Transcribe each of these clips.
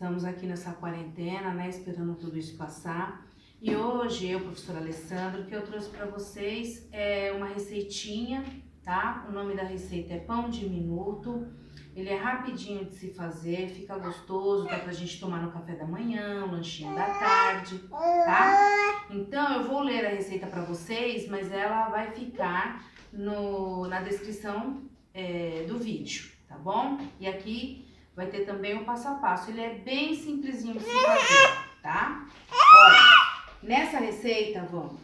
Estamos aqui nessa quarentena, né, esperando tudo isso passar. E hoje eu, professora Alessandra, o que eu trouxe para vocês é uma receitinha, tá? O nome da receita é pão de minuto. Ele é rapidinho de se fazer, fica gostoso, dá pra gente tomar no café da manhã, lanchinho da tarde, tá? Então eu vou ler a receita para vocês, mas ela vai ficar na descrição do vídeo, tá bom? E aqui vai ter também o passo a passo. Ele é bem simplesinho de se fazer, tá? Olha, nessa receita vão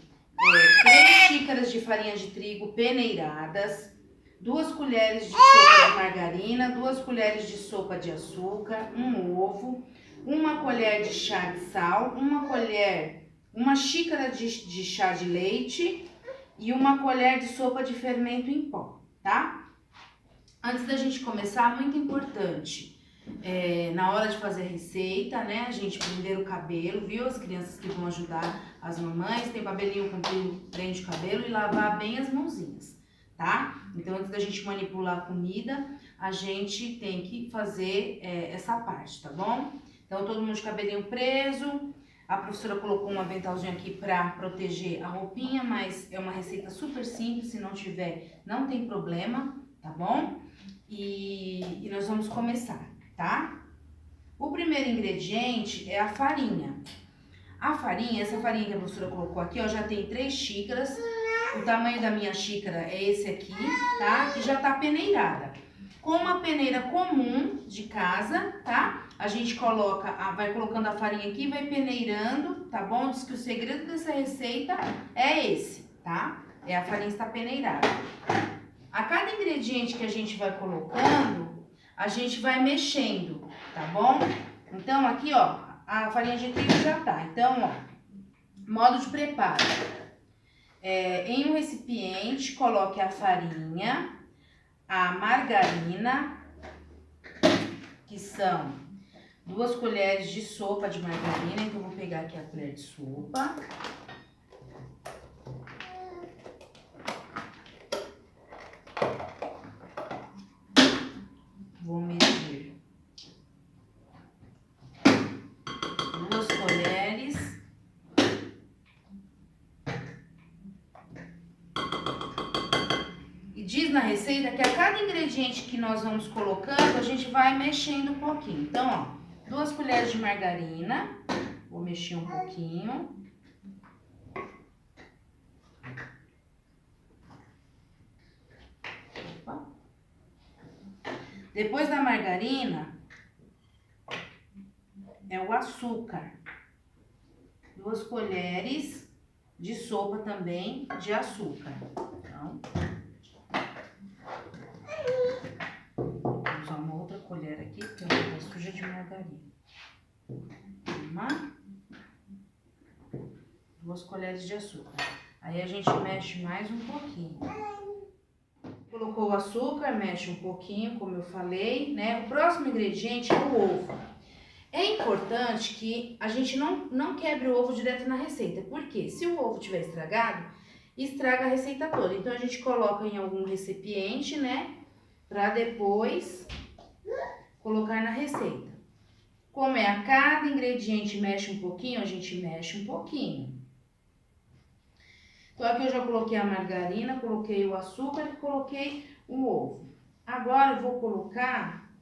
3 xícaras de farinha de trigo peneiradas, 2 colheres de sopa de margarina, 2 colheres de sopa de açúcar, um ovo, 1 colher de chá de sal, 1 xícara de chá de leite e 1 colher de sopa de fermento em pó, tá? Antes da gente começar, muito importante, na hora de fazer a receita, né, a gente prender o cabelo, viu? As crianças que vão ajudar as mamães, tem o cabelinho comprido, prende o cabelo e lavar bem as mãozinhas, tá? Então, antes da gente manipular a comida, a gente tem que fazer essa parte, tá bom? Então, todo mundo de cabelinho preso. A professora colocou um aventalzinho aqui pra proteger a roupinha, mas é uma receita super simples, se não tiver, não tem problema, tá bom? E nós vamos começar, tá? O primeiro ingrediente é a farinha. A farinha, essa farinha que a professora colocou aqui, ó, já tem 3 xícaras. O tamanho da minha xícara é esse aqui, tá? E já tá peneirada. Com uma peneira comum de casa, tá? A gente vai colocando a farinha aqui e vai peneirando, tá bom? Diz que o segredo dessa receita é esse, tá? É a farinha estar peneirada. A cada ingrediente que a gente vai colocando, a gente vai mexendo, tá bom? Então, aqui, ó, a farinha de trigo já tá. Então, ó, modo de preparo. Em um recipiente, coloque a farinha, a margarina, que são 2 colheres de sopa de margarina. Então, eu vou pegar aqui a colher de sopa. Vou medir 2 colheres. E diz na receita que a cada ingrediente que nós vamos colocando, a gente vai mexendo um pouquinho. Então, ó, 2 colheres de margarina. Vou mexer um pouquinho. Opa. Depois da margarina, é o açúcar. 2 colheres de sopa também de açúcar. Então, vou usar uma outra colher aqui, porque ela tá suja de margarina. 2 colheres de açúcar. Aí a gente mexe mais um pouquinho. Colocou o açúcar, mexe um pouquinho, como eu falei, né? O próximo ingrediente é o ovo. É importante que a gente não quebre o ovo direto na receita, porque se o ovo tiver estragado, estraga a receita toda. Então, a gente coloca em algum recipiente, né? Pra depois colocar na receita. Como é a cada ingrediente mexe um pouquinho, a gente mexe um pouquinho. Então, aqui eu já coloquei a margarina, coloquei o açúcar e coloquei o ovo. Agora, eu vou colocar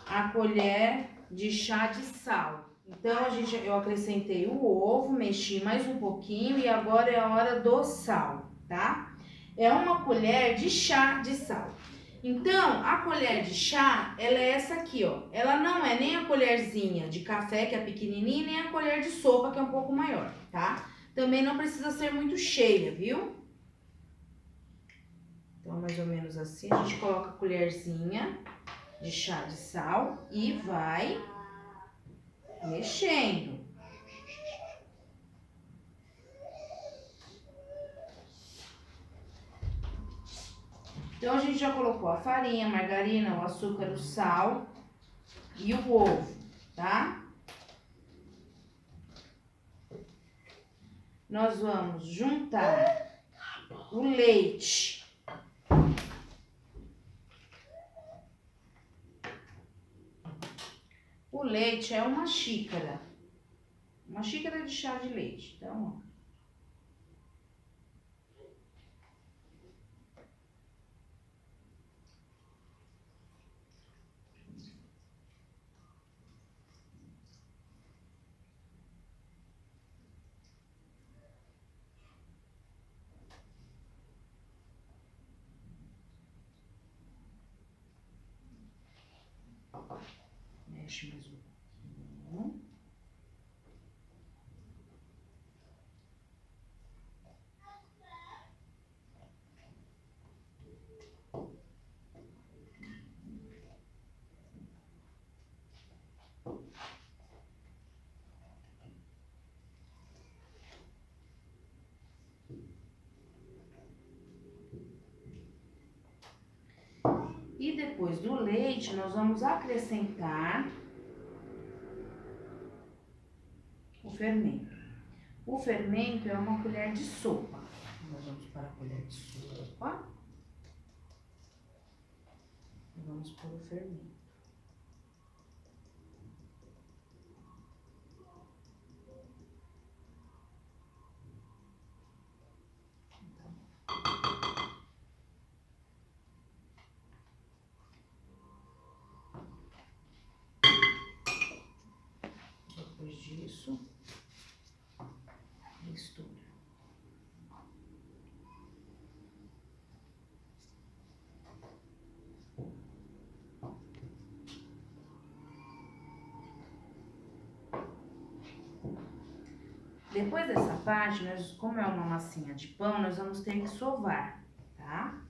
a colher de chá de sal. Então, eu acrescentei o ovo, mexi mais um pouquinho e agora é a hora do sal, tá? É 1 colher de chá de sal. Então, a colher de chá, ela é essa aqui, ó. Ela não é nem a colherzinha de café, que é pequenininha, nem a colher de sopa, que é um pouco maior, tá? Também não precisa ser muito cheia, viu? Então, mais ou menos assim, a gente coloca a colherzinha de chá de sal e vai mexendo. Então, a gente já colocou a farinha, a margarina, o açúcar, o sal e o ovo, tá? Nós vamos juntar o leite. O leite é uma xícara de chá de leite. Então, ó. Mexe mais um pouquinho. E depois do leite, nós vamos acrescentar o fermento. O fermento é uma colher de sopa. Nós vamos para a colher de sopa. E vamos pôr o fermento. Depois disso, mistura. Depois dessa parte, como é uma massinha de pão, nós vamos ter que sovar, tá?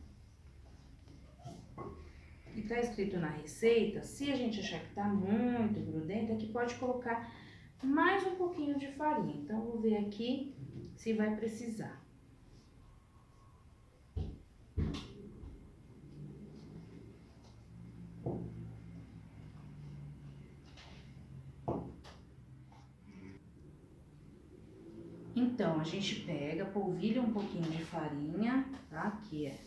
E tá escrito na receita, se a gente achar que tá muito grudento, aqui pode colocar mais um pouquinho de farinha. Então, eu vou ver aqui se vai precisar. Então, a gente pega, polvilha um pouquinho de farinha, tá? Aqui é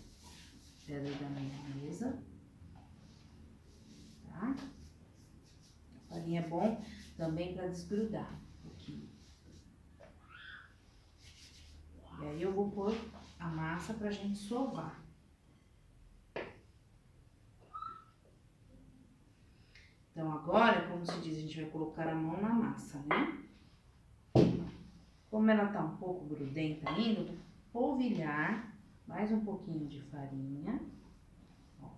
pedra da minha mesa, tá? A farinha é bom também para desgrudar um pouquinho. E aí eu vou pôr a massa pra gente sovar. Então, agora, como se diz, a gente vai colocar a mão na massa, né? Como ela tá um pouco grudenta ainda, eu vou polvilhar mais um pouquinho de farinha. Ó.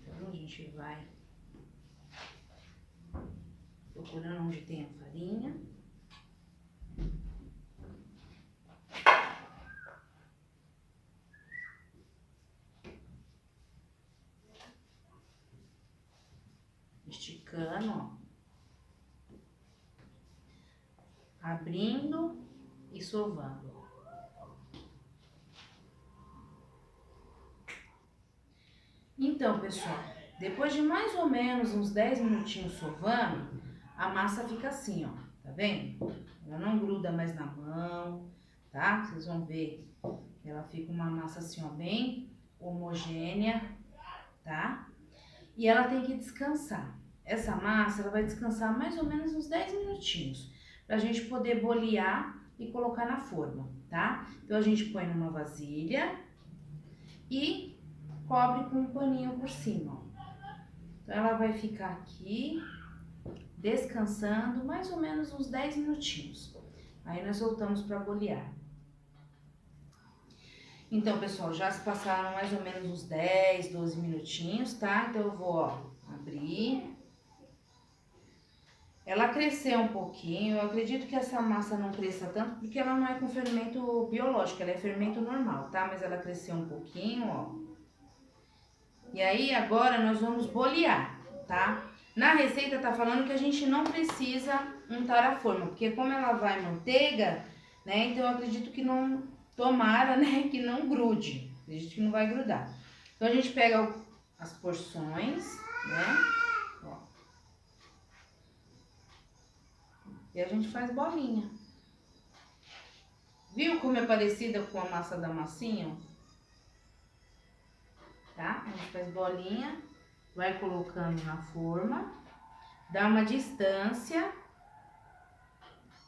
Então, a gente vai procurando onde tem a farinha. Esticando, ó. Abrindo e sovando. Então, pessoal, depois de mais ou menos uns 10 minutinhos sovando, a massa fica assim, ó. Tá vendo? Ela não gruda mais na mão, tá? Vocês vão ver que ela fica uma massa assim, ó, bem homogênea, tá? E ela tem que descansar. Essa massa, ela vai descansar mais ou menos uns 10 minutinhos, pra gente poder bolear e colocar na forma, tá? Então, a gente põe numa vasilha e cobre com um paninho por cima, ó. Então, ela vai ficar aqui, descansando mais ou menos uns 10 minutinhos. Aí, nós voltamos para bolear. Então, pessoal, já se passaram mais ou menos uns 10, 12 minutinhos, tá? Então, eu vou, ó, abrir. Ela cresceu um pouquinho, eu acredito que essa massa não cresça tanto, porque ela não é com fermento biológico, ela é fermento normal, tá? Mas ela cresceu um pouquinho, ó. E aí, agora nós vamos bolear, tá? Na receita tá falando que a gente não precisa untar a forma, porque como ela vai manteiga, né? Então, eu acredito que não, tomara, né? Que não grude, acredito que não vai grudar. Então, a gente pega as porções, né? Ó. E a gente faz bolinha. Viu como é parecida com a massa da massinha? Tá? A gente faz bolinha, vai colocando na forma, dá uma distância,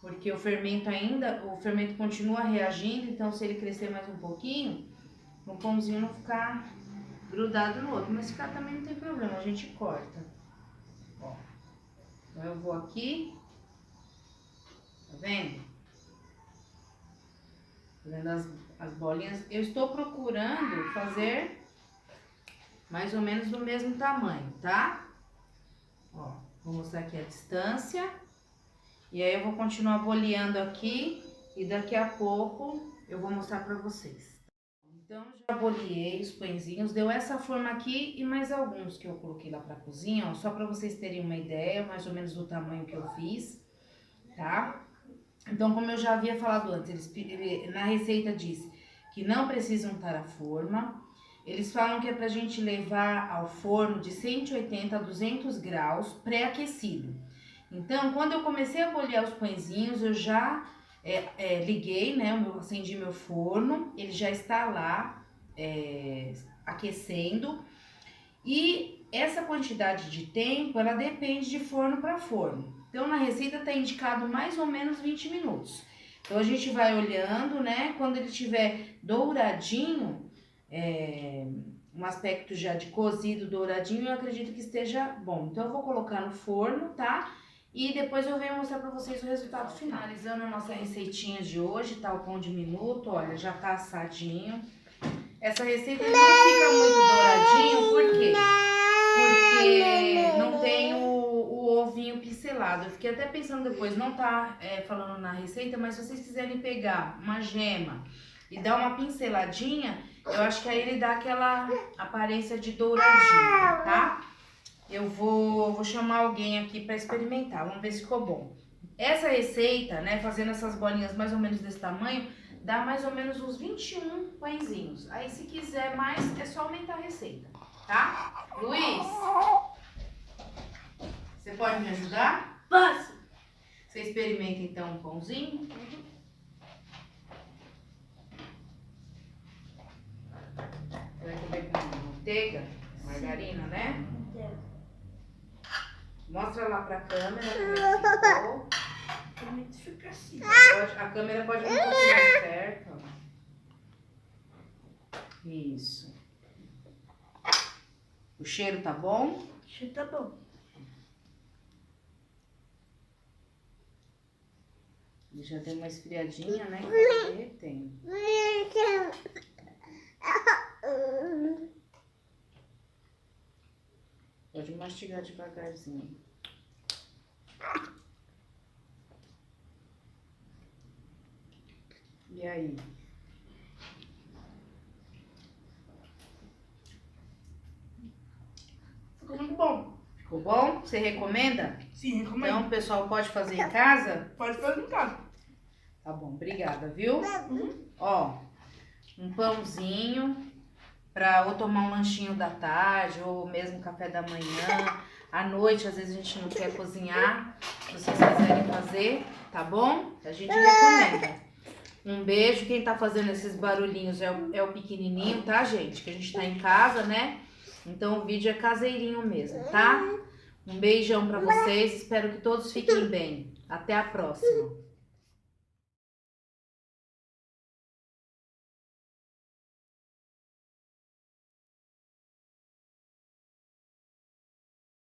porque o fermento continua reagindo, então se ele crescer mais um pouquinho, o pãozinho não ficar grudado no outro, mas ficar também não tem problema, a gente corta. Ó, então eu vou aqui, tá vendo? Fazendo as bolinhas. Eu estou procurando fazer mais ou menos do mesmo tamanho, tá? Ó, vou mostrar aqui a distância. E aí eu vou continuar boleando aqui e daqui a pouco eu vou mostrar pra vocês. Então, já boleei os pãezinhos, deu essa forma aqui e mais alguns que eu coloquei lá pra cozinha, ó, só pra vocês terem uma ideia, mais ou menos do tamanho que eu fiz, tá? Então, como eu já havia falado antes, na receita diz que não precisam estar à forma. Eles falam que é pra gente levar ao forno de 180 a 200 graus pré-aquecido. Então, quando eu comecei a bolear os pãezinhos, eu já liguei, né? Acendi meu forno, ele já está lá aquecendo. E essa quantidade de tempo, ela depende de forno para forno. Então, na receita está indicado mais ou menos 20 minutos. Então, a gente vai olhando, né? Quando ele estiver douradinho, um aspecto já de cozido, douradinho, eu acredito que esteja bom. Então, eu vou colocar no forno, tá? E depois eu venho mostrar para vocês o resultado final. Finalizando a nossa receitinha de hoje, tá? O pão de minuto, olha, já tá assadinho. Essa receita não fica muito douradinho, por quê? Porque não tem o ovinho pincelado. Eu fiquei até pensando depois, não tá falando na receita, mas se vocês quiserem pegar uma gema e dar uma pinceladinha, eu acho que aí ele dá aquela aparência de douradinho, tá? Eu vou chamar alguém aqui para experimentar, vamos ver se ficou bom. Essa receita, né, fazendo essas bolinhas mais ou menos desse tamanho, dá mais ou menos uns 21 pãezinhos. Aí se quiser mais, é só aumentar a receita, tá? Luiz, você pode me ajudar? Posso? Você experimenta então um pãozinho? Você vai comer com manteiga, margarina, né? Mostra lá pra câmera como é que ficou. Fica assim. A câmera pode vir um pouquinho mais perto. Ó. Isso. O cheiro tá bom? Isso tá bom. Ele já deu uma esfriadinha, né? Que tá derretendo. Pode mastigar devagarzinho. E aí? Ficou muito bom. Ficou bom? Você recomenda? Sim, recomendo. Então o pessoal pode fazer em casa? Pode fazer em casa. Tá bom, obrigada, viu? Ó, um pãozinho pra ou tomar um lanchinho da tarde ou mesmo café da manhã. À noite, às vezes a gente não quer cozinhar. Se vocês quiserem fazer, tá bom? A gente recomenda. Um beijo. Quem tá fazendo esses barulhinhos é o pequenininho, tá, gente? Que a gente tá em casa, né? Então o vídeo é caseirinho mesmo, tá? Um beijão pra vocês. Espero que todos fiquem bem. Até a próxima.